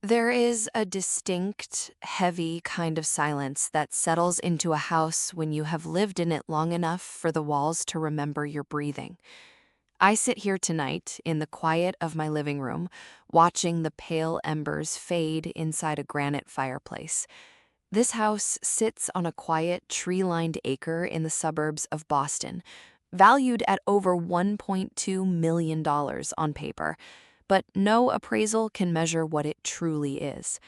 There is a distinct, heavy kind of silence that settles into a house when you have lived in it long enough for the walls to remember your breathing. I sit here tonight in the quiet of my living room, watching the pale embers fade inside a granite fireplace. This house sits on a quiet, tree-lined acre in the suburbs of Boston, valued at over $1.2 million on paper, but no appraisal can measure what it truly is.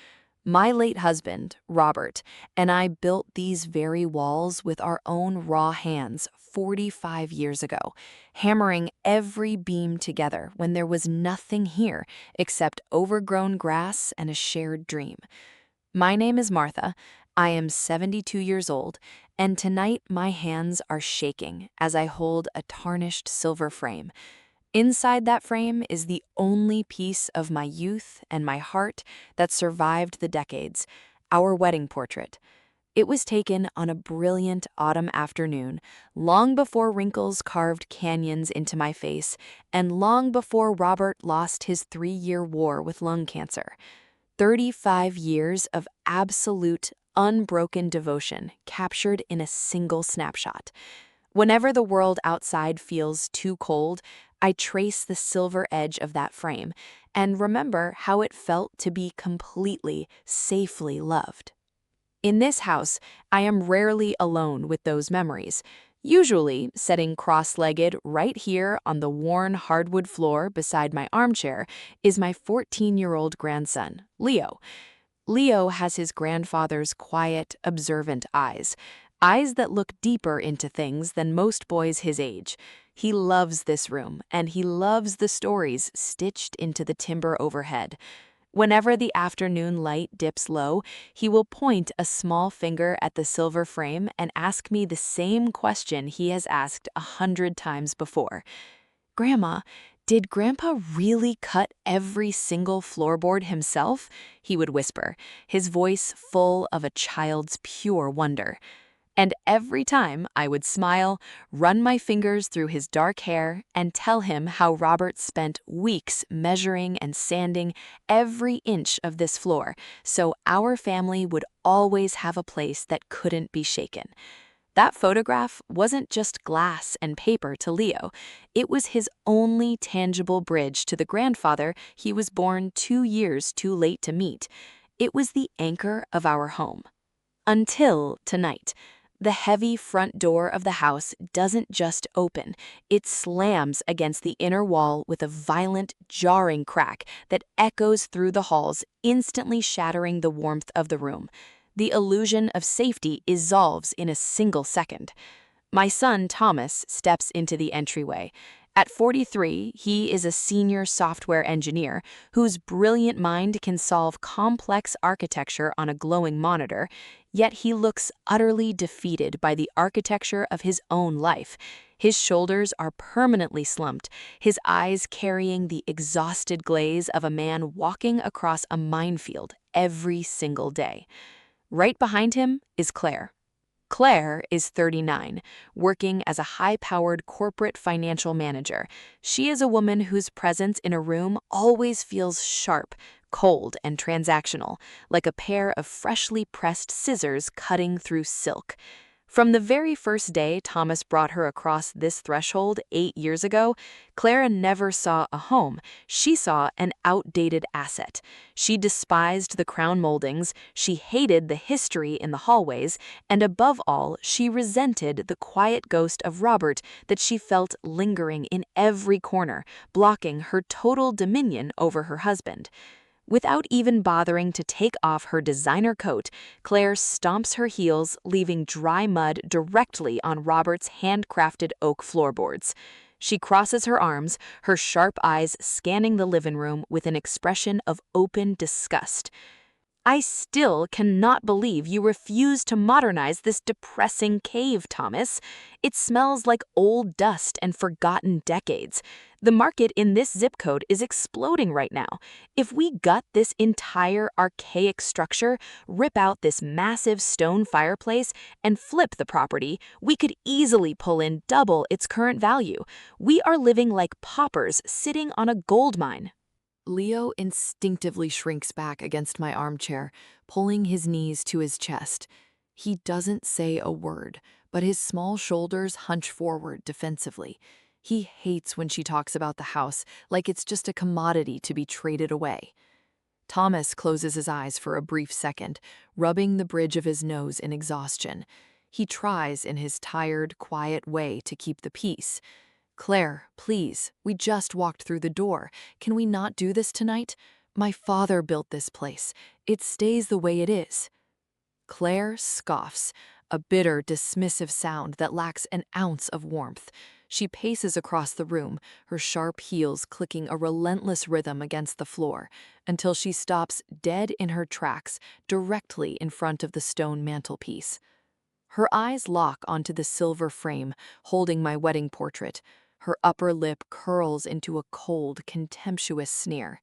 My late husband, Robert, and I built these very walls with our own raw hands 45 years ago, hammering every beam together when there was nothing here except overgrown grass and a shared dream. My name is Martha. I am 72 years old, and tonight my hands are shaking as I hold a tarnished silver frame. Inside that frame is the only piece of my youth and my heart that survived the decades, our wedding portrait. It was taken on a brilliant autumn afternoon, long before wrinkles carved canyons into my face, and long before Robert lost his 3-year war with lung cancer. 35 years of absolute, unbroken devotion captured in a single snapshot. Whenever the world outside feels too cold, I trace the silver edge of that frame and remember how it felt to be completely, safely loved. In this house, I am rarely alone with those memories. Usually, sitting cross-legged right here on the worn hardwood floor beside my armchair is my 14-year-old grandson, Leo. Leo has his grandfather's quiet, observant eyes that look deeper into things than most boys his age. He loves this room, and he loves the stories stitched into the timber overhead. Whenever the afternoon light dips low, he will point a small finger at the silver frame and ask me the same question he has asked 100 times before. "Grandma, did Grandpa really cut every single floorboard himself?" he would whisper, his voice full of a child's pure wonder. And every time I would smile, run my fingers through his dark hair, and tell him how Robert spent weeks measuring and sanding every inch of this floor so our family would always have a place that couldn't be shaken. That photograph wasn't just glass and paper to Leo. It was his only tangible bridge to the grandfather he was born 2 years too late to meet. It was the anchor of our home. Until tonight. The heavy front door of the house doesn't just open, it slams against the inner wall with a violent, jarring crack that echoes through the halls, instantly shattering the warmth of the room. The illusion of safety dissolves in a single second. My son, Thomas, steps into the entryway. At 43, he is a senior software engineer whose brilliant mind can solve complex architecture on a glowing monitor, yet he looks utterly defeated by the architecture of his own life. His shoulders are permanently slumped, his eyes carrying the exhausted glaze of a man walking across a minefield every single day. Right behind him is Claire. Claire is 39, working as a high-powered corporate financial manager. She is a woman whose presence in a room always feels sharp, cold, and transactional, like a pair of freshly pressed scissors cutting through silk. From the very first day Thomas brought her across this threshold 8 years ago, Clara never saw a home. She saw an outdated asset. She despised the crown moldings, she hated the history in the hallways, and above all, she resented the quiet ghost of Robert that she felt lingering in every corner, blocking her total dominion over her husband. Without even bothering to take off her designer coat, Claire stomps her heels, leaving dry mud directly on Robert's handcrafted oak floorboards. She crosses her arms, her sharp eyes scanning the living room with an expression of open disgust. "I still cannot believe you refuse to modernize this depressing cave, Thomas. It smells like old dust and forgotten decades. The market in this zip code is exploding right now. If we gut this entire archaic structure, rip out this massive stone fireplace, and flip the property, we could easily pull in double its current value. We are living like paupers sitting on a gold mine." Leo instinctively shrinks back against my armchair, pulling his knees to his chest. He doesn't say a word, but his small shoulders hunch forward defensively. He hates when she talks about the house like it's just a commodity to be traded away. Thomas closes his eyes for a brief second, rubbing the bridge of his nose in exhaustion. He tries in his tired, quiet way to keep the peace. Claire, please, we just walked through the door. Can we not do this tonight? My father built this place. It stays the way it is. Claire scoffs, a bitter, dismissive sound that lacks an ounce of warmth. She paces across the room, her sharp heels clicking a relentless rhythm against the floor, until she stops dead in her tracks, directly in front of the stone mantelpiece. Her eyes lock onto the silver frame, holding my wedding portrait. Her upper lip curls into a cold, contemptuous sneer.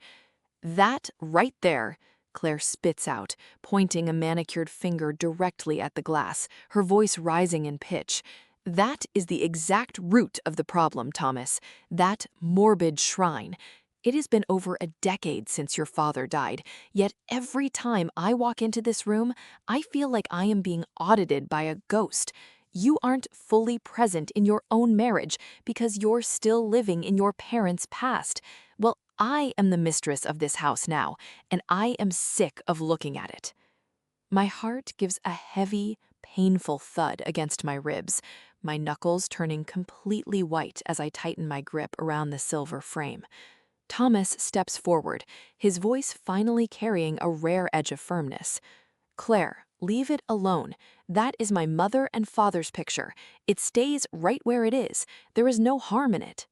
That right there, Claire spits out, pointing a manicured finger directly at the glass, her voice rising in pitch. That is the exact root of the problem, Thomas. That morbid shrine. It has been over a decade since your father died, yet every time I walk into this room, I feel like I am being audited by a ghost. You aren't fully present in your own marriage because you're still living in your parents' past. Well, I am the mistress of this house now, and I am sick of looking at it. My heart gives a heavy, painful thud against my ribs, my knuckles turning completely white as I tighten my grip around the silver frame. Thomas steps forward, his voice finally carrying a rare edge of firmness. Claire, leave it alone. That is my mother and father's picture. It stays right where it is. There is no harm in it.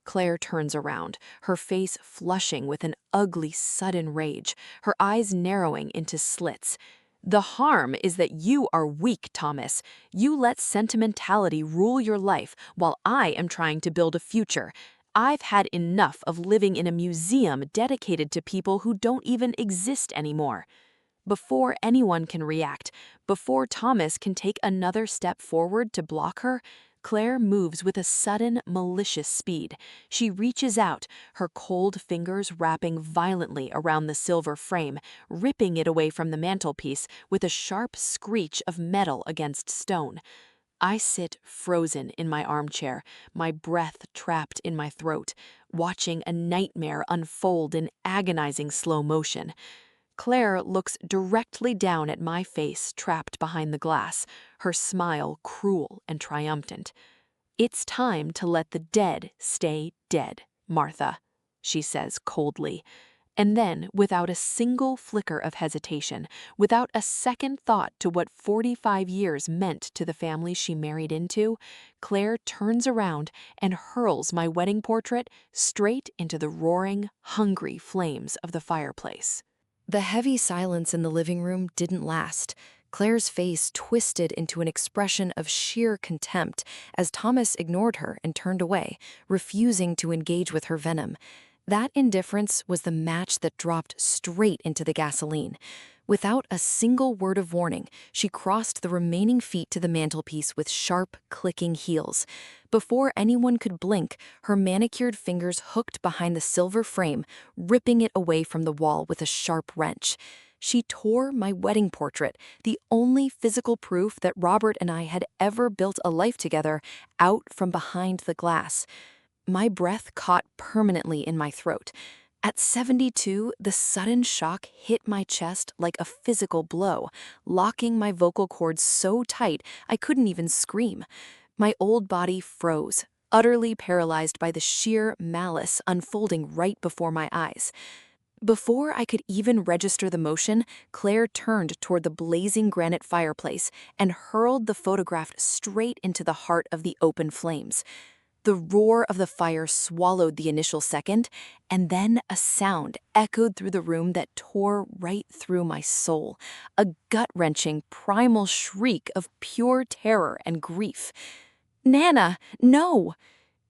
Claire turns around, her face flushing with an ugly, sudden rage, her eyes narrowing into slits. The harm is that you are weak, Thomas. You let sentimentality rule your life while I am trying to build a future. I've had enough of living in a museum dedicated to people who don't even exist anymore. Before anyone can react, before Thomas can take another step forward to block her, Claire moves with a sudden, malicious speed. She reaches out, her cold fingers wrapping violently around the silver frame, ripping it away from the mantelpiece with a sharp screech of metal against stone. I sit frozen in my armchair, my breath trapped in my throat, watching a nightmare unfold in agonizing slow motion. Claire looks directly down at my face trapped behind the glass, her smile cruel and triumphant. "It's time to let the dead stay dead, Martha," she says coldly. And then, without a single flicker of hesitation, without a second thought to what 45 years meant to the family she married into, Claire turns around and hurls my wedding portrait straight into the roaring, hungry flames of the fireplace. The heavy silence in the living room didn't last. Claire's face twisted into an expression of sheer contempt as Thomas ignored her and turned away, refusing to engage with her venom. That indifference was the match that dropped straight into the gasoline. Without a single word of warning, she crossed the remaining feet to the mantelpiece with sharp, clicking heels. Before anyone could blink, her manicured fingers hooked behind the silver frame, ripping it away from the wall with a sharp wrench. She tore my wedding portrait, the only physical proof that Robert and I had ever built a life together, out from behind the glass. My breath caught permanently in my throat. At 72, the sudden shock hit my chest like a physical blow, locking my vocal cords so tight I couldn't even scream. My old body froze, utterly paralyzed by the sheer malice unfolding right before my eyes. Before I could even register the motion, Claire turned toward the blazing granite fireplace and hurled the photograph straight into the heart of the open flames. The roar of the fire swallowed the initial second, and then a sound echoed through the room that tore right through my soul, a gut-wrenching, primal shriek of pure terror and grief. "Nana, no!"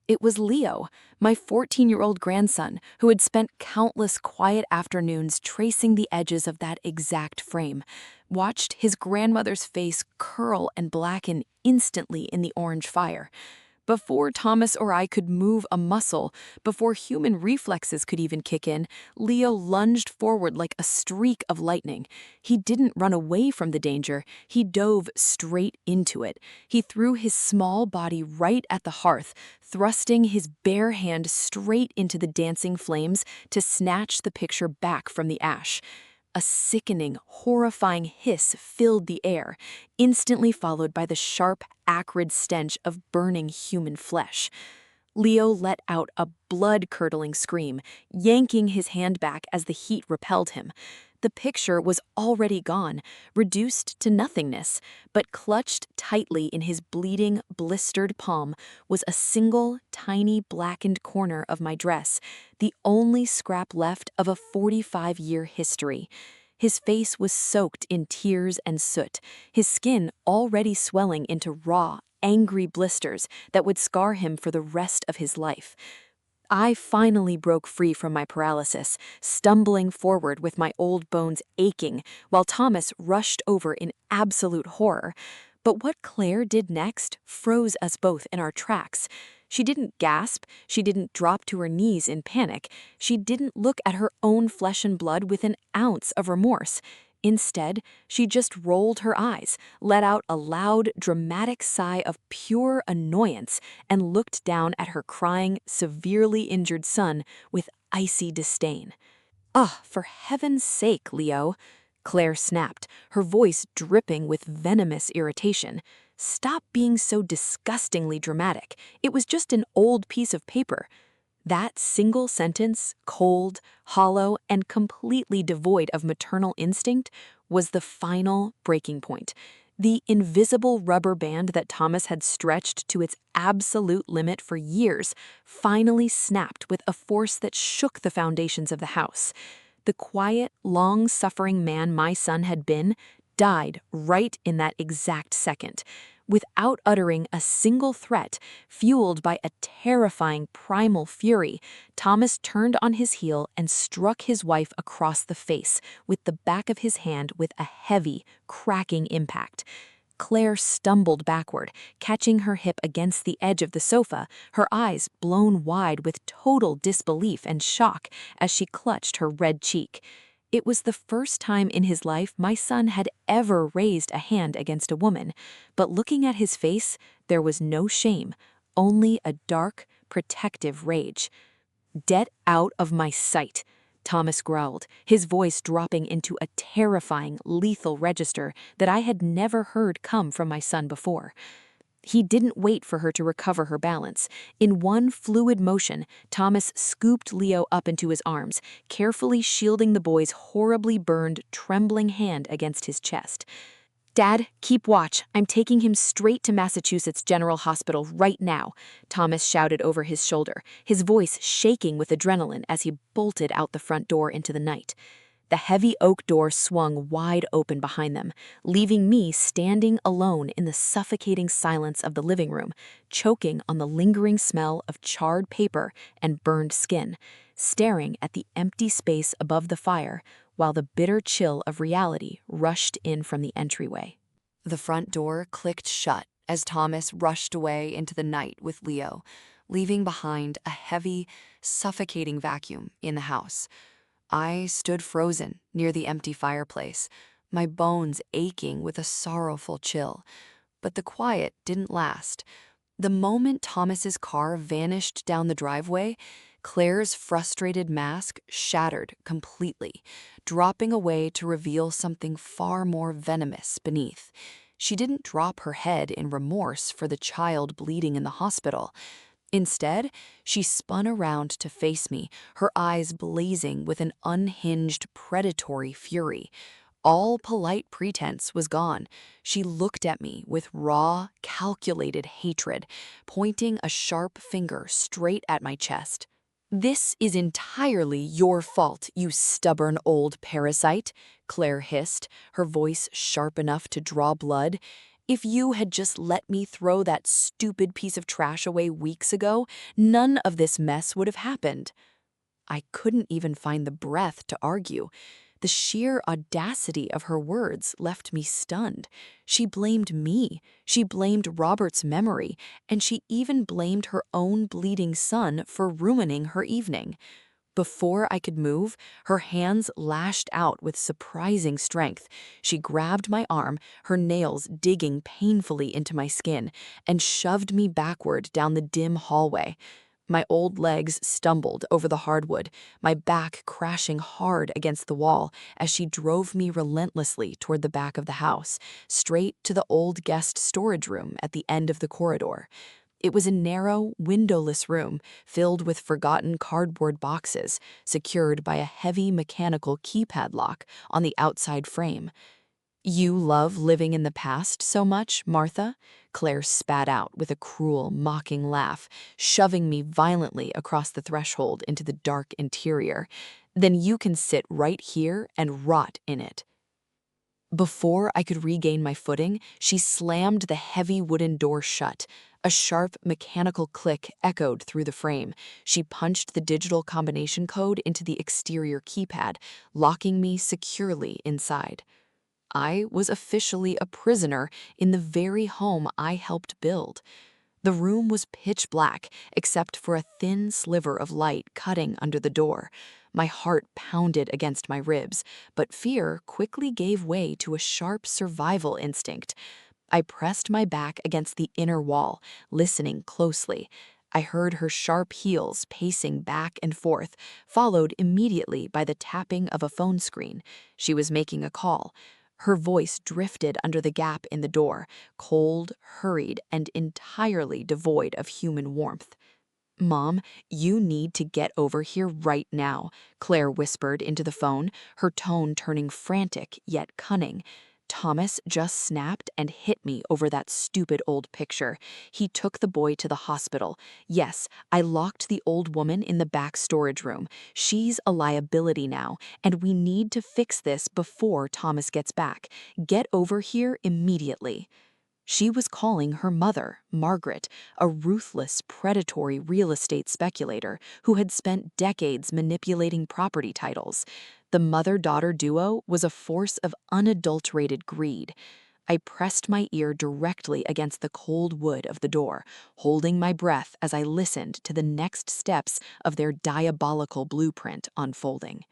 It was Leo, my 14-year-old grandson, who had spent countless quiet afternoons tracing the edges of that exact frame, watched his grandmother's face curl and blacken instantly in the orange fire. Before Thomas or I could move a muscle, before human reflexes could even kick in, Leo lunged forward like a streak of lightning. He didn't run away from the danger, he dove straight into it. He threw his small body right at the hearth, thrusting his bare hand straight into the dancing flames to snatch the picture back from the ash. A sickening, horrifying hiss filled the air, instantly followed by the sharp, acrid stench of burning human flesh. Leo let out a blood-curdling scream, yanking his hand back as the heat repelled him. The picture was already gone, reduced to nothingness, but clutched tightly in his bleeding, blistered palm was a single, tiny, blackened corner of my dress, the only scrap left of a 45-year history. His face was soaked in tears and soot, his skin already swelling into raw, angry blisters that would scar him for the rest of his life. I finally broke free from my paralysis, stumbling forward with my old bones aching, while Thomas rushed over in absolute horror. But what Claire did next froze us both in our tracks. She didn't gasp, she didn't drop to her knees in panic, she didn't look at her own flesh and blood with an ounce of remorse. Instead, she just rolled her eyes, let out a loud, dramatic sigh of pure annoyance, and looked down at her crying, severely injured son with icy disdain. "Ah, for heaven's sake, Leo," Claire snapped, her voice dripping with venomous irritation. "Stop being so disgustingly dramatic. It was just an old piece of paper." That single sentence, cold, hollow, and completely devoid of maternal instinct, was the final breaking point. The invisible rubber band that Thomas had stretched to its absolute limit for years finally snapped with a force that shook the foundations of the house. The quiet, long-suffering man my son had been died right in that exact second. Without uttering a single threat, fueled by a terrifying primal fury, Thomas turned on his heel and struck his wife across the face with the back of his hand with a heavy, cracking impact. Claire stumbled backward, catching her hip against the edge of the sofa, her eyes blown wide with total disbelief and shock as she clutched her red cheek. It was the first time in his life my son had ever raised a hand against a woman, but looking at his face, there was no shame, only a dark, protective rage. "Get out of my sight," Thomas growled, his voice dropping into a terrifying, lethal register that I had never heard come from my son before. He didn't wait for her to recover her balance. In one fluid motion, Thomas scooped Leo up into his arms, carefully shielding the boy's horribly burned, trembling hand against his chest. "Dad, keep watch. I'm taking him straight to Massachusetts General Hospital right now," Thomas shouted over his shoulder, his voice shaking with adrenaline as he bolted out the front door into the night. The heavy oak door swung wide open behind them, leaving me standing alone in the suffocating silence of the living room, choking on the lingering smell of charred paper and burned skin, staring at the empty space above the fire while the bitter chill of reality rushed in from the entryway. The front door clicked shut as Thomas rushed away into the night with Leo, leaving behind a heavy, suffocating vacuum in the house. I stood frozen near the empty fireplace, my bones aching with a sorrowful chill. But the quiet didn't last. The moment Thomas's car vanished down the driveway, Claire's frustrated mask shattered completely, dropping away to reveal something far more venomous beneath. She didn't drop her head in remorse for the child bleeding in the hospital. Instead, she spun around to face me, her eyes blazing with an unhinged, predatory fury. All polite pretense was gone. She looked at me with raw, calculated hatred, pointing a sharp finger straight at my chest. "This is entirely your fault, you stubborn old parasite," Claire hissed, her voice sharp enough to draw blood. "If you had just let me throw that stupid piece of trash away weeks ago, none of this mess would have happened." I couldn't even find the breath to argue. The sheer audacity of her words left me stunned. She blamed me, she blamed Robert's memory, and she even blamed her own bleeding son for ruining her evening. Before I could move, her hands lashed out with surprising strength. She grabbed my arm, her nails digging painfully into my skin, and shoved me backward down the dim hallway. My old legs stumbled over the hardwood, my back crashing hard against the wall as she drove me relentlessly toward the back of the house, straight to the old guest storage room at the end of the corridor. It was a narrow, windowless room filled with forgotten cardboard boxes, secured by a heavy mechanical keypad lock on the outside frame. "You love living in the past so much, Martha?" Claire spat out with a cruel, mocking laugh, shoving me violently across the threshold into the dark interior. "Then you can sit right here and rot in it." Before I could regain my footing, she slammed the heavy wooden door shut. A sharp, mechanical click echoed through the frame. She punched the digital combination code into the exterior keypad, locking me securely inside. I was officially a prisoner in the very home I helped build. The room was pitch black, except for a thin sliver of light cutting under the door. My heart pounded against my ribs, but fear quickly gave way to a sharp survival instinct. I pressed my back against the inner wall, listening closely. I heard her sharp heels pacing back and forth, followed immediately by the tapping of a phone screen. She was making a call. Her voice drifted under the gap in the door, cold, hurried, and entirely devoid of human warmth. "Mom, you need to get over here right now," Claire whispered into the phone, her tone turning frantic yet cunning. "Thomas just snapped and hit me over that stupid old picture. He took the boy to the hospital. Yes, I locked the old woman in the back storage room. She's a liability now, and we need to fix this before Thomas gets back. Get over here immediately." She was calling her mother, Margaret, a ruthless, predatory real estate speculator who had spent decades manipulating property titles. The mother-daughter duo was a force of unadulterated greed. I pressed my ear directly against the cold wood of the door, holding my breath as I listened to the next steps of their diabolical blueprint unfolding.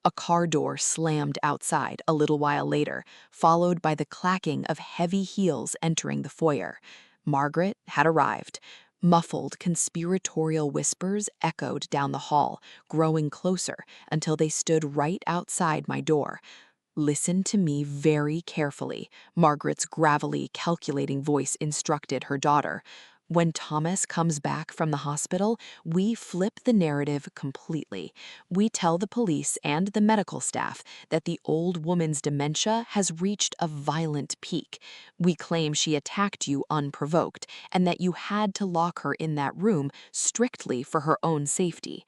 A car door slammed outside a little while later, followed by the clacking of heavy heels entering the foyer. Margaret had arrived. Muffled conspiratorial whispers echoed down the hall, growing closer until they stood right outside my door. "Listen to me very carefully," Margaret's gravelly, calculating voice instructed her daughter. "When Thomas comes back from the hospital, we flip the narrative completely. We tell the police and the medical staff that the old woman's dementia has reached a violent peak. We claim she attacked you unprovoked and that you had to lock her in that room strictly for her own safety."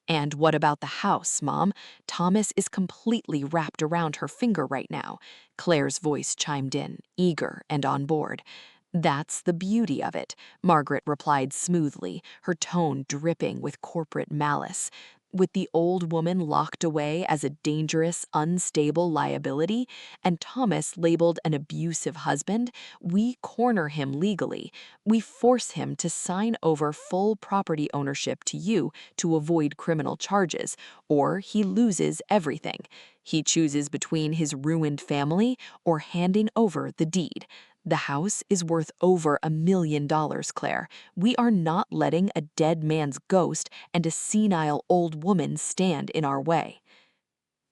"And what about the house, Mom? Thomas is completely wrapped around her finger right now." Claire's voice chimed in, eager and on board. "That's the beauty of it," Margaret replied smoothly, her tone dripping with corporate malice. "With the old woman locked away as a dangerous, unstable liability, and Thomas labeled an abusive husband, we corner him legally. We force him to sign over full property ownership to you to avoid criminal charges, or he loses everything. He chooses between his ruined family or handing over the deed. The house is worth over $1 million, Claire. We are not letting a dead man's ghost and a senile old woman stand in our way."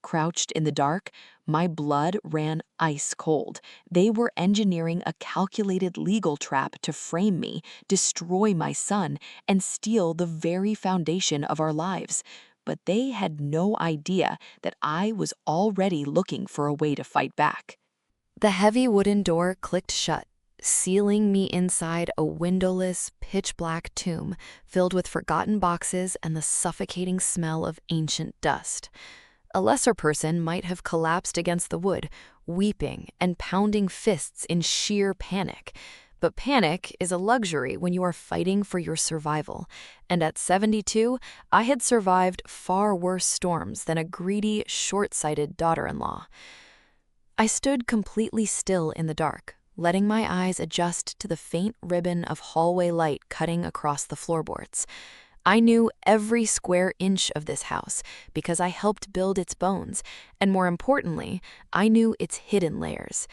Crouched in the dark, my blood ran ice cold. They were engineering a calculated legal trap to frame me, destroy my son, and steal the very foundation of our lives. But they had no idea that I was already looking for a way to fight back. The heavy wooden door clicked shut, sealing me inside a windowless, pitch-black tomb filled with forgotten boxes and the suffocating smell of ancient dust. A lesser person might have collapsed against the wood, weeping and pounding fists in sheer panic. But panic is a luxury when you are fighting for your survival. And at 72, I had survived far worse storms than a greedy, short-sighted daughter-in-law. I stood completely still in the dark, letting my eyes adjust to the faint ribbon of hallway light cutting across the floorboards. I knew every square inch of this house because I helped build its bones, and more importantly, I knew its hidden layers.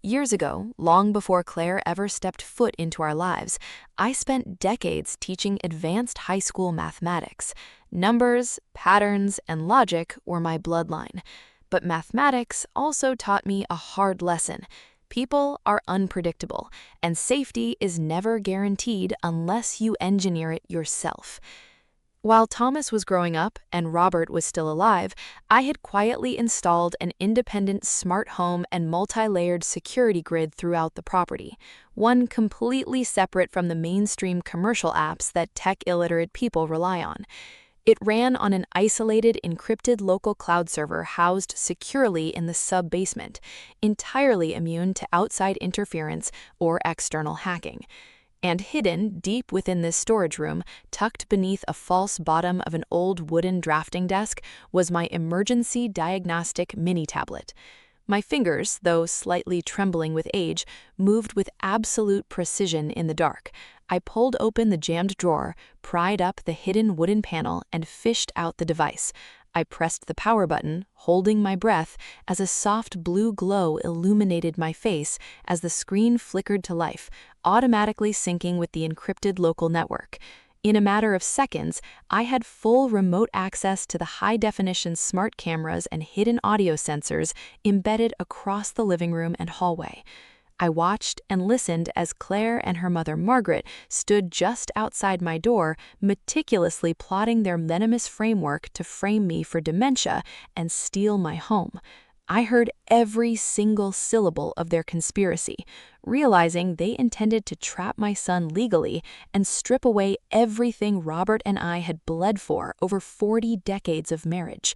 Years ago, long before Claire ever stepped foot into our lives, I spent decades teaching advanced high school mathematics. Numbers, patterns, and logic were my bloodline. But mathematics also taught me a hard lesson. People are unpredictable, and safety is never guaranteed unless you engineer it yourself. While Thomas was growing up and Robert was still alive, I had quietly installed an independent smart home and multi-layered security grid throughout the property, one completely separate from the mainstream commercial apps that tech-illiterate people rely on. It ran on an isolated, encrypted local cloud server housed securely in the sub-basement, entirely immune to outside interference or external hacking. And hidden deep within this storage room, tucked beneath a false bottom of an old wooden drafting desk, was my emergency diagnostic mini-tablet. My fingers, though slightly trembling with age, moved with absolute precision in the dark. I pulled open the jammed drawer, pried up the hidden wooden panel, and fished out the device. I pressed the power button, holding my breath, as a soft blue glow illuminated my face as the screen flickered to life, automatically syncing with the encrypted local network. In a matter of seconds, I had full remote access to the high-definition smart cameras and hidden audio sensors embedded across the living room and hallway. I watched and listened as Claire and her mother Margaret stood just outside my door, meticulously plotting their venomous framework to frame me for dementia and steal my home. I heard every single syllable of their conspiracy, realizing they intended to trap my son legally and strip away everything Robert and I had bled for over 40 decades of marriage.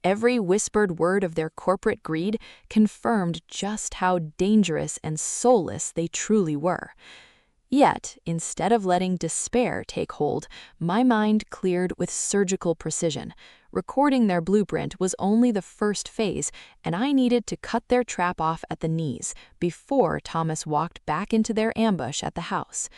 Every whispered word of their corporate greed confirmed just how dangerous and soulless they truly were. Yet, instead of letting despair take hold, my mind cleared with surgical precision. Recording their blueprint was only the first phase, and I needed to cut their trap off at the knees before Thomas walked back into their ambush at the house.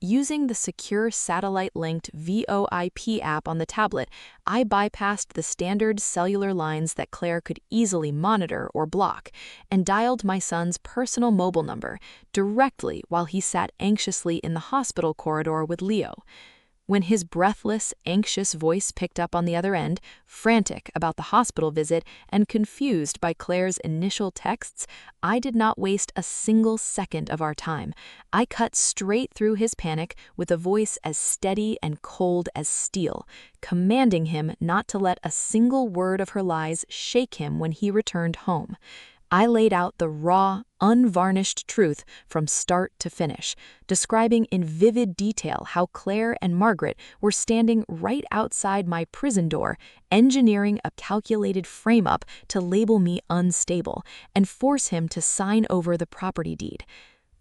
Using the secure satellite-linked VoIP app on the tablet, I bypassed the standard cellular lines that Claire could easily monitor or block, and dialed my son's personal mobile number directly while he sat anxiously in the hospital corridor with Leo. When his breathless, anxious voice picked up on the other end, frantic about the hospital visit and confused by Claire's initial texts, I did not waste a single second of our time. I cut straight through his panic with a voice as steady and cold as steel, commanding him not to let a single word of her lies shake him when he returned home. I laid out the raw, unvarnished truth from start to finish, describing in vivid detail how Claire and Margaret were standing right outside my prison door, engineering a calculated frame-up to label me unstable and force him to sign over the property deed.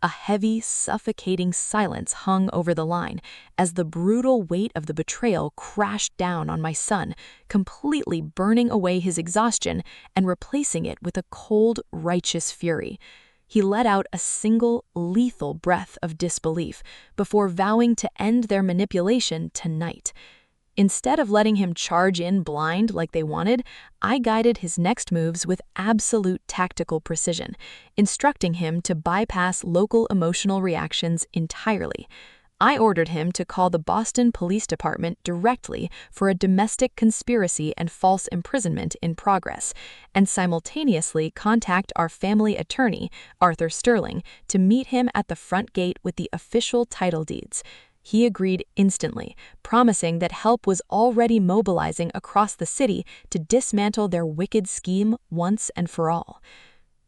A heavy, suffocating silence hung over the line as the brutal weight of the betrayal crashed down on my son, completely burning away his exhaustion and replacing it with a cold, righteous fury. He let out a single, lethal breath of disbelief before vowing to end their manipulation tonight. Instead of letting him charge in blind like they wanted, I guided his next moves with absolute tactical precision, instructing him to bypass local emotional reactions entirely. I ordered him to call the Boston Police Department directly for a domestic conspiracy and false imprisonment in progress, and simultaneously contact our family attorney, Arthur Sterling, to meet him at the front gate with the official title deeds. He agreed instantly, promising that help was already mobilizing across the city to dismantle their wicked scheme once and for all.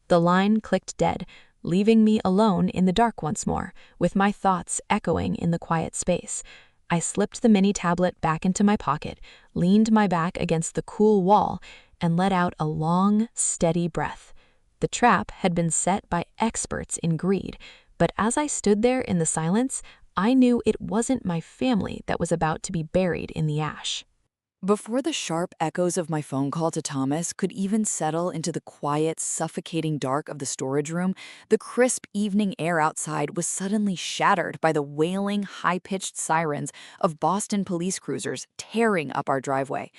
The line clicked dead, leaving me alone in the dark once more, with my thoughts echoing in the quiet space. I slipped the mini tablet back into my pocket, leaned my back against the cool wall, and let out a long, steady breath. The trap had been set by experts in greed, But as I stood there in the silence, I knew it wasn't my family that was about to be buried in the ash. Before the sharp echoes of my phone call to Thomas could even settle into the quiet, suffocating dark of the storage room, the crisp evening air outside was suddenly shattered by the wailing, high-pitched sirens of Boston police cruisers tearing up our driveway.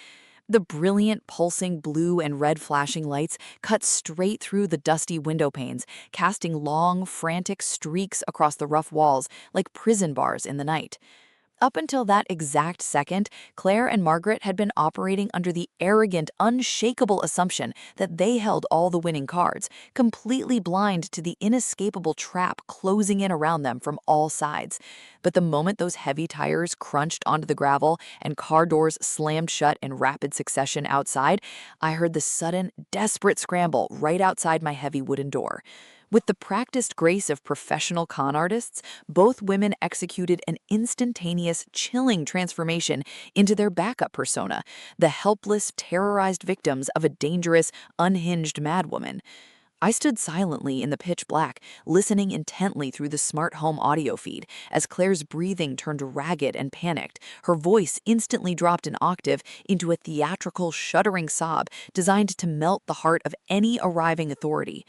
The brilliant, pulsing blue and red flashing lights cut straight through the dusty window panes, casting long, frantic streaks across the rough walls like prison bars in the night. Up until that exact second, Claire and Margaret had been operating under the arrogant, unshakable assumption that they held all the winning cards, completely blind to the inescapable trap closing in around them from all sides. But the moment those heavy tires crunched onto the gravel and car doors slammed shut in rapid succession outside, I heard the sudden, desperate scramble right outside my heavy wooden door. With the practiced grace of professional con artists, both women executed an instantaneous, chilling transformation into their backup persona, the helpless, terrorized victims of a dangerous, unhinged madwoman. I stood silently in the pitch black, listening intently through the smart home audio feed as Claire's breathing turned ragged and panicked. Her voice instantly dropped an octave into a theatrical, shuddering sob designed to melt the heart of any arriving authority.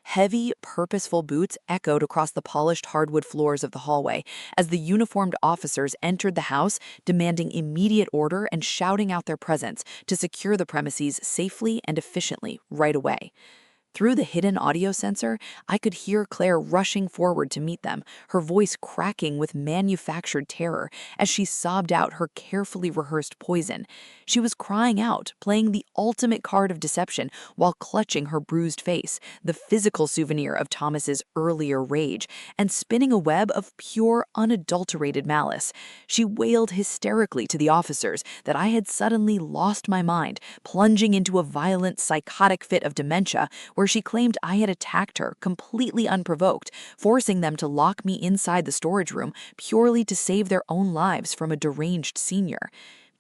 Heavy, purposeful boots echoed across the polished hardwood floors of the hallway as the uniformed officers entered the house, demanding immediate order and shouting out their presence to secure the premises safely and efficiently right away. Through the hidden audio sensor, I could hear Claire rushing forward to meet them, her voice cracking with manufactured terror as she sobbed out her carefully rehearsed poison. She was crying out, playing the ultimate card of deception while clutching her bruised face, the physical souvenir of Thomas's earlier rage, and spinning a web of pure, unadulterated malice. She wailed hysterically to the officers that I had suddenly lost my mind, plunging into a violent, psychotic fit of dementia where she claimed I had attacked her completely unprovoked, forcing them to lock me inside the storage room purely to save their own lives from a deranged senior.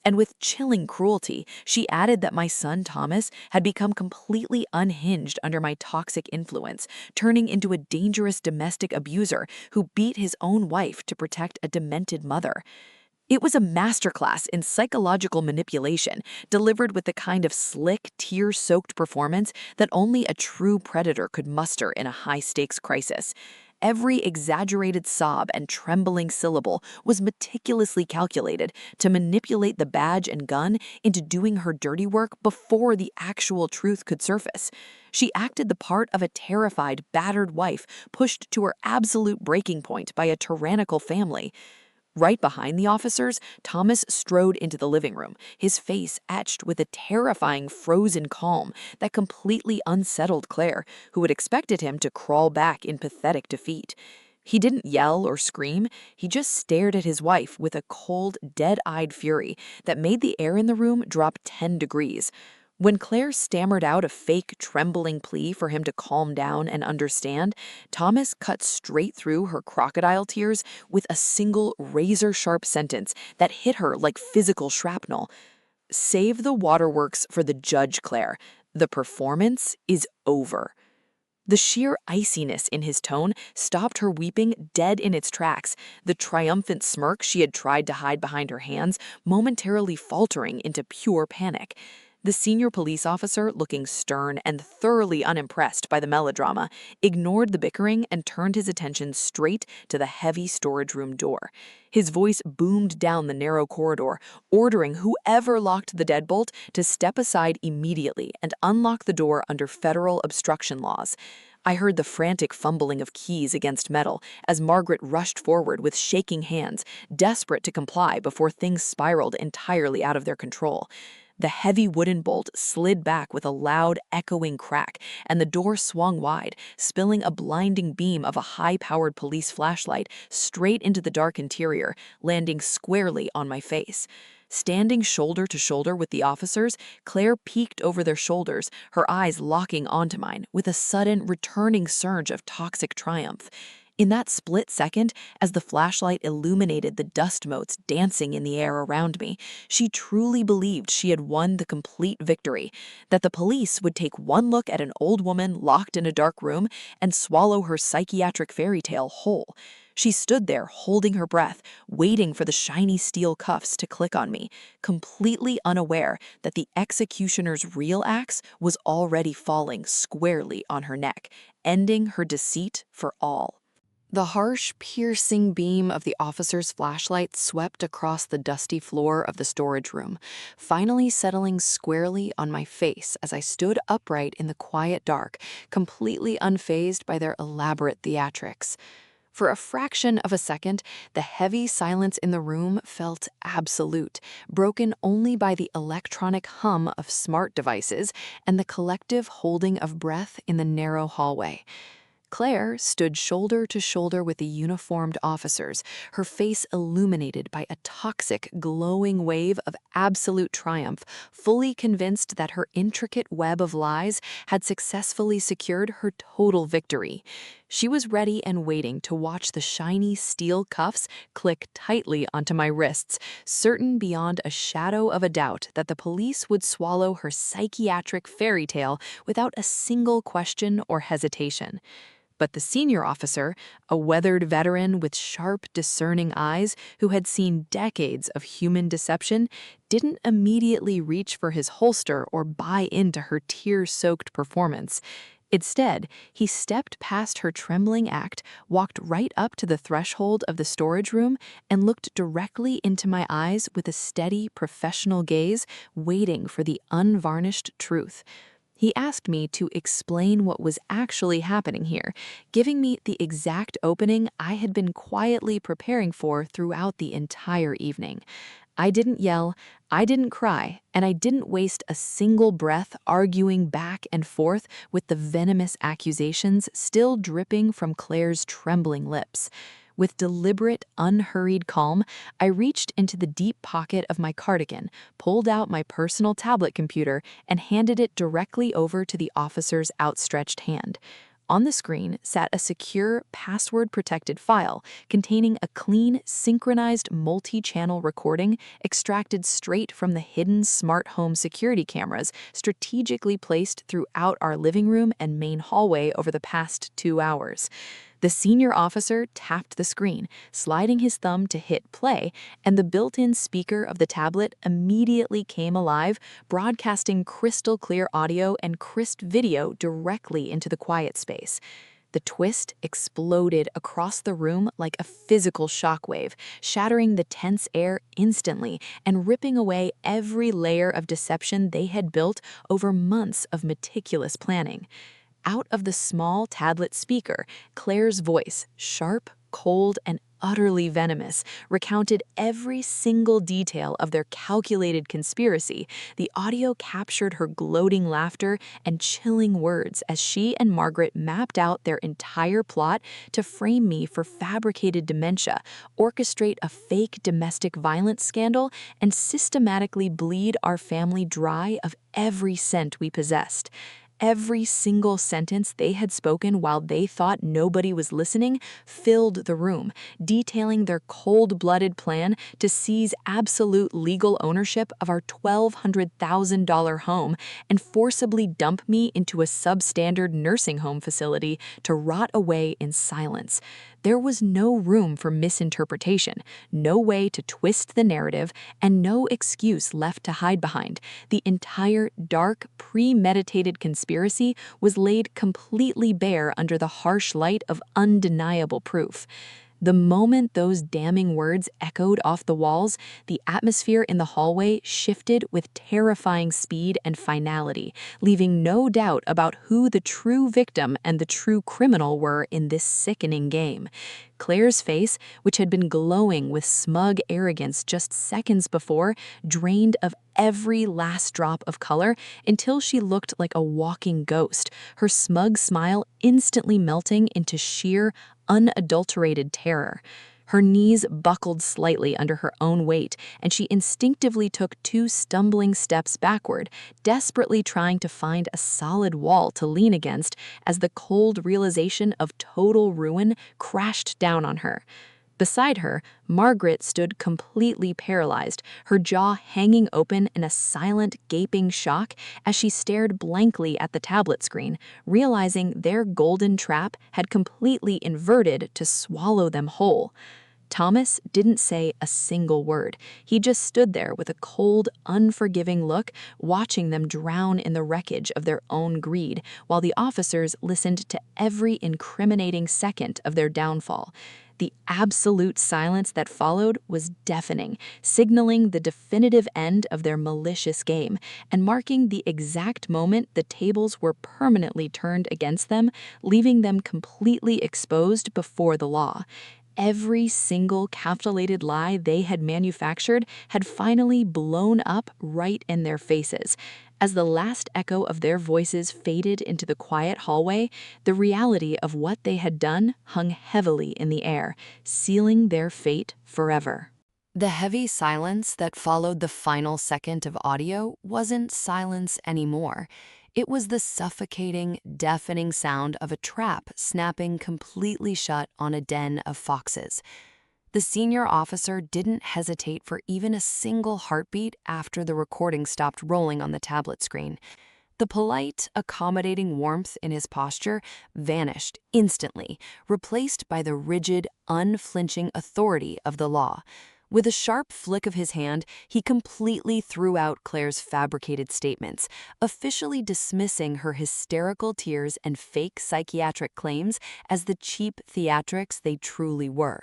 And with chilling cruelty, she added that my son Thomas had become completely unhinged under my toxic influence, turning into a dangerous domestic abuser who beat his own wife to protect a demented mother. It was a masterclass in psychological manipulation, delivered with the kind of slick, tear-soaked performance that only a true predator could muster in a high-stakes crisis. Every exaggerated sob and trembling syllable was meticulously calculated to manipulate the badge and gun into doing her dirty work before the actual truth could surface. She acted the part of a terrified, battered wife pushed to her absolute breaking point by a tyrannical family. Right behind the officers, Thomas strode into the living room, his face etched with a terrifying frozen calm that completely unsettled Claire, who had expected him to crawl back in pathetic defeat. He didn't yell or scream, he just stared at his wife with a cold, dead-eyed fury that made the air in the room drop 10 degrees. When Claire stammered out a fake, trembling plea for him to calm down and understand, Thomas cut straight through her crocodile tears with a single razor-sharp sentence that hit her like physical shrapnel. Save the waterworks for the judge, Claire. The performance is over. The sheer iciness in his tone stopped her weeping dead in its tracks, the triumphant smirk she had tried to hide behind her hands momentarily faltering into pure panic. The senior police officer, looking stern and thoroughly unimpressed by the melodrama, ignored the bickering and turned his attention straight to the heavy storage room door. His voice boomed down the narrow corridor, ordering whoever locked the deadbolt to step aside immediately and unlock the door under federal obstruction laws. I heard the frantic fumbling of keys against metal as Margaret rushed forward with shaking hands, desperate to comply before things spiraled entirely out of their control. The heavy wooden bolt slid back with a loud, echoing crack, and the door swung wide, spilling a blinding beam of a high-powered police flashlight straight into the dark interior, landing squarely on my face. Standing shoulder to shoulder with the officers, Claire peeked over their shoulders, her eyes locking onto mine with a sudden, returning surge of toxic triumph. In that split second, as the flashlight illuminated the dust motes dancing in the air around me, she truly believed she had won the complete victory, that the police would take one look at an old woman locked in a dark room and swallow her psychiatric fairy tale whole. She stood there holding her breath, waiting for the shiny steel cuffs to click on me, completely unaware that the executioner's real axe was already falling squarely on her neck, ending her deceit for all. The harsh, piercing beam of the officer's flashlight swept across the dusty floor of the storage room, finally settling squarely on my face as I stood upright in the quiet dark, completely unfazed by their elaborate theatrics. For a fraction of a second, the heavy silence in the room felt absolute, broken only by the electronic hum of smart devices and the collective holding of breath in the narrow hallway. Claire stood shoulder to shoulder with the uniformed officers, her face illuminated by a toxic, glowing wave of absolute triumph, fully convinced that her intricate web of lies had successfully secured her total victory. She was ready and waiting to watch the shiny steel cuffs click tightly onto my wrists, certain beyond a shadow of a doubt that the police would swallow her psychiatric fairy tale without a single question or hesitation. But the senior officer, a weathered veteran with sharp, discerning eyes who had seen decades of human deception, didn't immediately reach for his holster or buy into her tear-soaked performance. Instead, he stepped past her trembling act, walked right up to the threshold of the storage room, and looked directly into my eyes with a steady, professional gaze, waiting for the unvarnished truth. He asked me to explain what was actually happening here, giving me the exact opening I had been quietly preparing for throughout the entire evening. I didn't yell, I didn't cry, and I didn't waste a single breath arguing back and forth with the venomous accusations still dripping from Claire's trembling lips. With deliberate, unhurried calm, I reached into the deep pocket of my cardigan, pulled out my personal tablet computer, and handed it directly over to the officer's outstretched hand. On the screen sat a secure, password-protected file containing a clean, synchronized multi-channel recording extracted straight from the hidden smart home security cameras strategically placed throughout our living room and main hallway over the past 2 hours. The senior officer tapped the screen, sliding his thumb to hit play, and the built-in speaker of the tablet immediately came alive, broadcasting crystal clear audio and crisp video directly into the quiet space. The twist exploded across the room like a physical shockwave, shattering the tense air instantly and ripping away every layer of deception they had built over months of meticulous planning. Out of the small tablet speaker, Claire's voice, sharp, cold, and utterly venomous, recounted every single detail of their calculated conspiracy. The audio captured her gloating laughter and chilling words as she and Margaret mapped out their entire plot to frame me for fabricated dementia, orchestrate a fake domestic violence scandal, and systematically bleed our family dry of every cent we possessed. Every single sentence they had spoken while they thought nobody was listening filled the room, detailing their cold-blooded plan to seize absolute legal ownership of our $1,200,000 home and forcibly dump me into a substandard nursing home facility to rot away in silence. There was no room for misinterpretation, no way to twist the narrative, and no excuse left to hide behind. The entire dark, premeditated conspiracy was laid completely bare under the harsh light of undeniable proof. The moment those damning words echoed off the walls, the atmosphere in the hallway shifted with terrifying speed and finality, leaving no doubt about who the true victim and the true criminal were in this sickening game. Claire's face, which had been glowing with smug arrogance just seconds before, drained of every last drop of color until she looked like a walking ghost, her smug smile instantly melting into sheer, unadulterated terror. Her knees buckled slightly under her own weight, and she instinctively took 2 stumbling steps backward, desperately trying to find a solid wall to lean against as the cold realization of total ruin crashed down on her. Beside her, Margaret stood completely paralyzed, her jaw hanging open in a silent, gaping shock as she stared blankly at the tablet screen, realizing their golden trap had completely inverted to swallow them whole. Thomas didn't say a single word. He just stood there with a cold, unforgiving look, watching them drown in the wreckage of their own greed, while the officers listened to every incriminating second of their downfall. The absolute silence that followed was deafening, signaling the definitive end of their malicious game, and marking the exact moment the tables were permanently turned against them, leaving them completely exposed before the law. Every single calculated lie they had manufactured had finally blown up right in their faces. As the last echo of their voices faded into the quiet hallway, the reality of what they had done hung heavily in the air, sealing their fate forever. The heavy silence that followed the final second of audio wasn't silence anymore. It was the suffocating, deafening sound of a trap snapping completely shut on a den of foxes. The senior officer didn't hesitate for even a single heartbeat after the recording stopped rolling on the tablet screen. The polite, accommodating warmth in his posture vanished instantly, replaced by the rigid, unflinching authority of the law. With a sharp flick of his hand, he completely threw out Claire's fabricated statements, officially dismissing her hysterical tears and fake psychiatric claims as the cheap theatrics they truly were.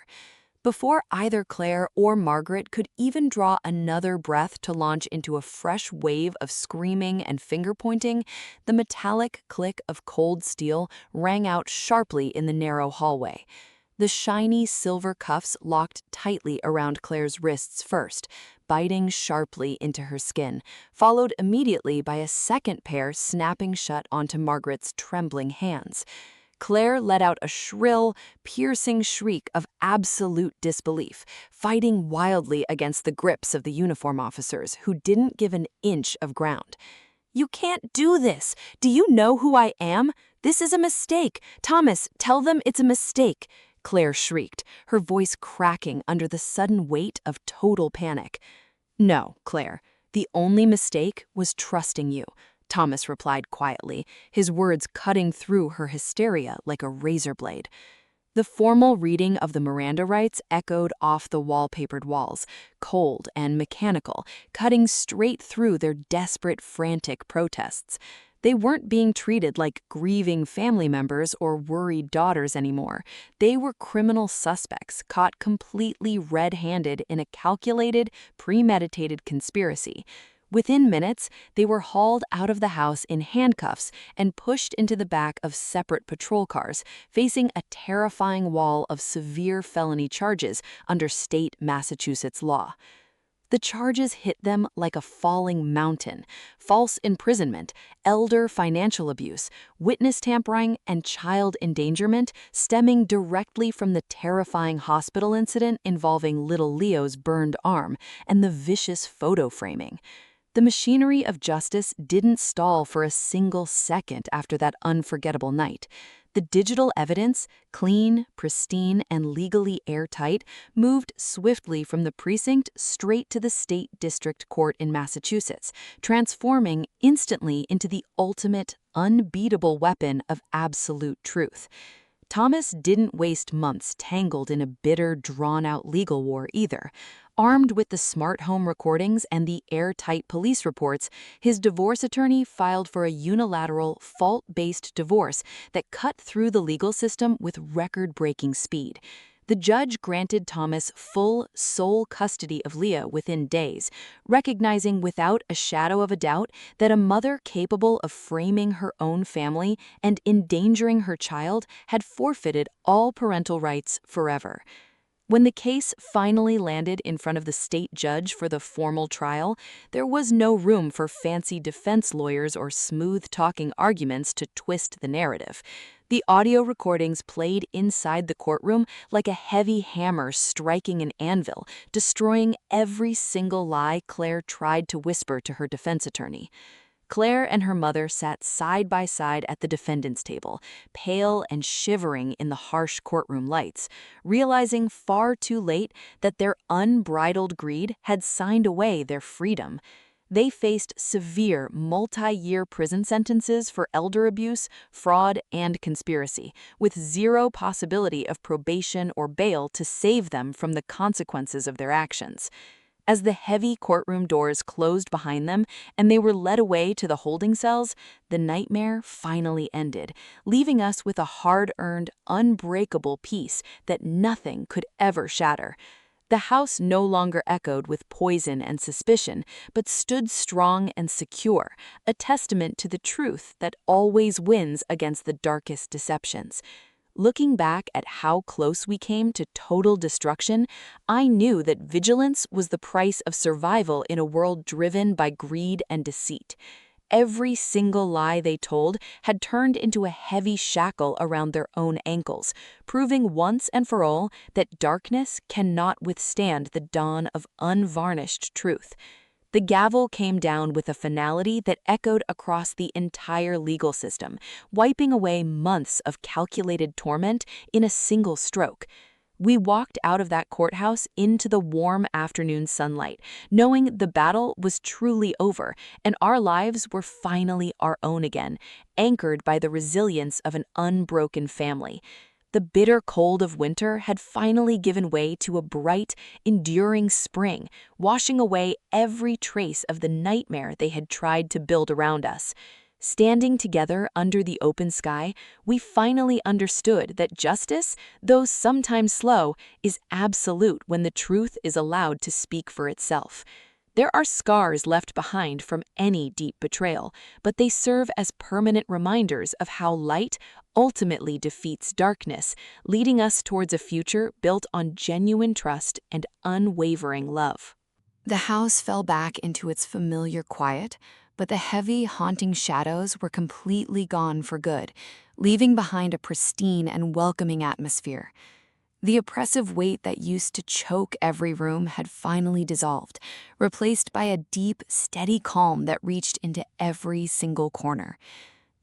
Before either Claire or Margaret could even draw another breath to launch into a fresh wave of screaming and finger-pointing, the metallic click of cold steel rang out sharply in the narrow hallway. The shiny silver cuffs locked tightly around Claire's wrists first, biting sharply into her skin, followed immediately by a second pair snapping shut onto Margaret's trembling hands. Claire let out a shrill, piercing shriek of absolute disbelief, fighting wildly against the grips of the uniform officers who didn't give an inch of ground. "You can't do this! Do you know who I am? This is a mistake! Thomas, tell them it's a mistake!" Claire shrieked, her voice cracking under the sudden weight of total panic. "No, Claire, the only mistake was trusting you," Thomas replied quietly, his words cutting through her hysteria like a razor blade. The formal reading of the Miranda rights echoed off the wallpapered walls, cold and mechanical, cutting straight through their desperate, frantic protests. They weren't being treated like grieving family members or worried daughters anymore. They were criminal suspects caught completely red-handed in a calculated, premeditated conspiracy. Within minutes, they were hauled out of the house in handcuffs and pushed into the back of separate patrol cars, facing a terrifying wall of severe felony charges under state Massachusetts law. The charges hit them like a falling mountain: false imprisonment, elder financial abuse, witness tampering, and child endangerment stemming directly from the terrifying hospital incident involving little Leo's burned arm and the vicious photo framing. The machinery of justice didn't stall for a single second after that unforgettable night. The digital evidence, clean, pristine, and legally airtight, moved swiftly from the precinct straight to the state district court in Massachusetts, transforming instantly into the ultimate, unbeatable weapon of absolute truth. Thomas didn't waste months tangled in a bitter, drawn-out legal war either. Armed with the smart home recordings and the airtight police reports, his divorce attorney filed for a unilateral, fault-based divorce that cut through the legal system with record-breaking speed. The judge granted Thomas full, sole custody of Leah within days, recognizing without a shadow of a doubt that a mother capable of framing her own family and endangering her child had forfeited all parental rights forever. When the case finally landed in front of the state judge for the formal trial, there was no room for fancy defense lawyers or smooth-talking arguments to twist the narrative. The audio recordings played inside the courtroom like a heavy hammer striking an anvil, destroying every single lie Claire tried to whisper to her defense attorney. Claire and her mother sat side by side at the defendant's table, pale and shivering in the harsh courtroom lights, realizing far too late that their unbridled greed had signed away their freedom. They faced severe, multi-year prison sentences for elder abuse, fraud, and conspiracy, with zero possibility of probation or bail to save them from the consequences of their actions. As the heavy courtroom doors closed behind them and they were led away to the holding cells, the nightmare finally ended, leaving us with a hard-earned, unbreakable peace that nothing could ever shatter. The house no longer echoed with poison and suspicion, but stood strong and secure, a testament to the truth that always wins against the darkest deceptions. Looking back at how close we came to total destruction, I knew that vigilance was the price of survival in a world driven by greed and deceit. Every single lie they told had turned into a heavy shackle around their own ankles, proving once and for all that darkness cannot withstand the dawn of unvarnished truth. The gavel came down with a finality that echoed across the entire legal system, wiping away months of calculated torment in a single stroke. We walked out of that courthouse into the warm afternoon sunlight, knowing the battle was truly over and our lives were finally our own again, anchored by the resilience of an unbroken family. The bitter cold of winter had finally given way to a bright, enduring spring, washing away every trace of the nightmare they had tried to build around us. Standing together under the open sky, we finally understood that justice, though sometimes slow, is absolute when the truth is allowed to speak for itself. There are scars left behind from any deep betrayal, but they serve as permanent reminders of how light ultimately defeats darkness, leading us towards a future built on genuine trust and unwavering love. The house fell back into its familiar quiet, but the heavy, haunting shadows were completely gone for good, leaving behind a pristine and welcoming atmosphere. The oppressive weight that used to choke every room had finally dissolved, replaced by a deep, steady calm that reached into every single corner.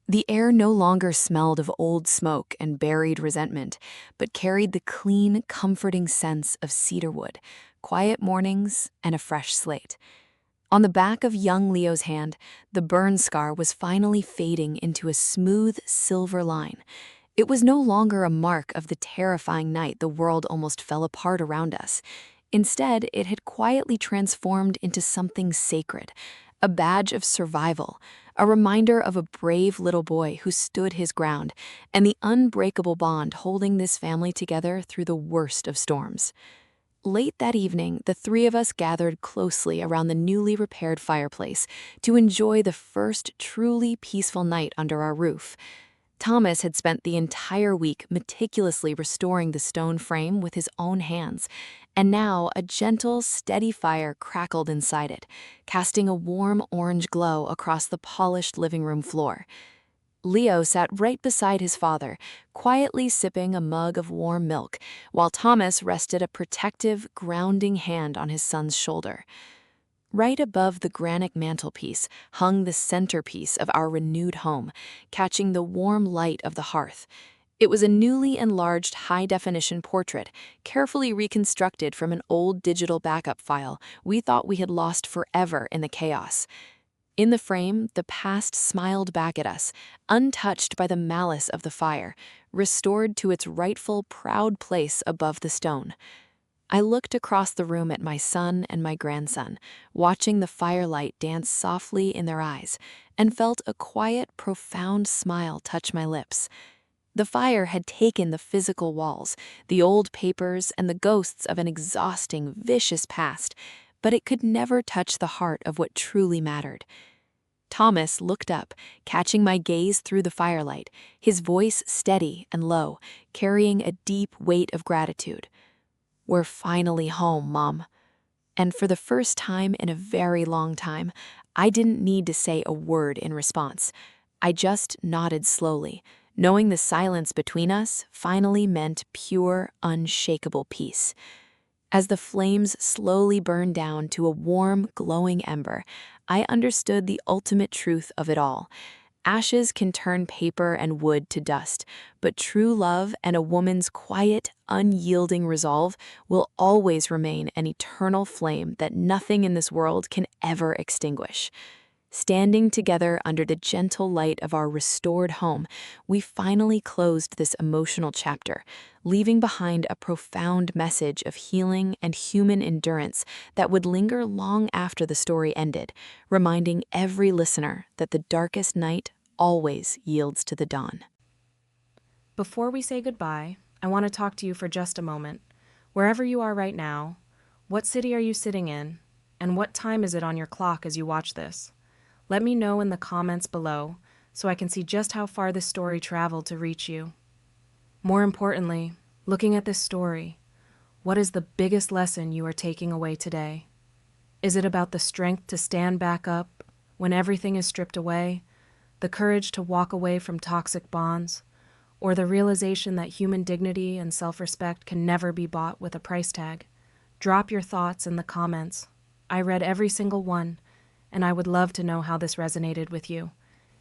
The air no longer smelled of old smoke and buried resentment, but carried the clean, comforting sense of cedarwood, quiet mornings, and a fresh slate. On the back of young Leo's hand, the burn scar was finally fading into a smooth, silver line. It was no longer a mark of the terrifying night the world almost fell apart around us. Instead, it had quietly transformed into something sacred, a badge of survival, a reminder of a brave little boy who stood his ground, and the unbreakable bond holding this family together through the worst of storms. Late that evening, the three of us gathered closely around the newly repaired fireplace to enjoy the first truly peaceful night under our roof. Thomas had spent the entire week meticulously restoring the stone frame with his own hands, and now a gentle, steady fire crackled inside it, casting a warm orange glow across the polished living room floor. Leo sat right beside his father, quietly sipping a mug of warm milk, while Thomas rested a protective, grounding hand on his son's shoulder. Right above the granite mantelpiece hung the centerpiece of our renewed home, catching the warm light of the hearth. It was a newly enlarged high-definition portrait, carefully reconstructed from an old digital backup file we thought we had lost forever in the chaos. In the frame, the past smiled back at us, untouched by the malice of the fire, restored to its rightful, proud place above the stone. I looked across the room at my son and my grandson, watching the firelight dance softly in their eyes, and felt a quiet, profound smile touch my lips. The fire had taken the physical walls, the old papers, and the ghosts of an exhausting, vicious past, but it could never touch the heart of what truly mattered. Thomas looked up, catching my gaze through the firelight, his voice steady and low, carrying a deep weight of gratitude. "We're finally home, Mom." And for the first time in a very long time, I didn't need to say a word in response. I just nodded slowly, Knowing the silence between us finally meant pure, unshakable peace. As the flames slowly burned down to a warm, glowing ember, I understood the ultimate truth of it all. Ashes can turn paper and wood to dust, but true love and a woman's quiet, unyielding resolve will always remain an eternal flame that nothing in this world can ever extinguish. Standing together under the gentle light of our restored home, we finally closed this emotional chapter, leaving behind a profound message of healing and human endurance that would linger long after the story ended, reminding every listener that the darkest night always yields to the dawn. Before we say goodbye, I want to talk to you for just a moment. Wherever you are right now, what city are you sitting in, and what time is it on your clock as you watch this? Let me know in the comments below so I can see just how far this story traveled to reach you. More importantly, looking at this story, what is the biggest lesson you are taking away today? Is it about the strength to stand back up when everything is stripped away, the courage to walk away from toxic bonds, or the realization that human dignity and self-respect can never be bought with a price tag? Drop your thoughts in the comments. I read every single one, and I would love to know how this resonated with you.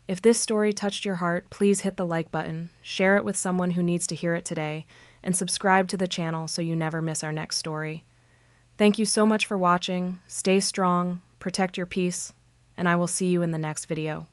If this story touched your heart, please hit the like button, share it with someone who needs to hear it today, and subscribe to the channel so you never miss our next story. Thank you so much for watching. Stay strong, protect your peace, and I will see you in the next video.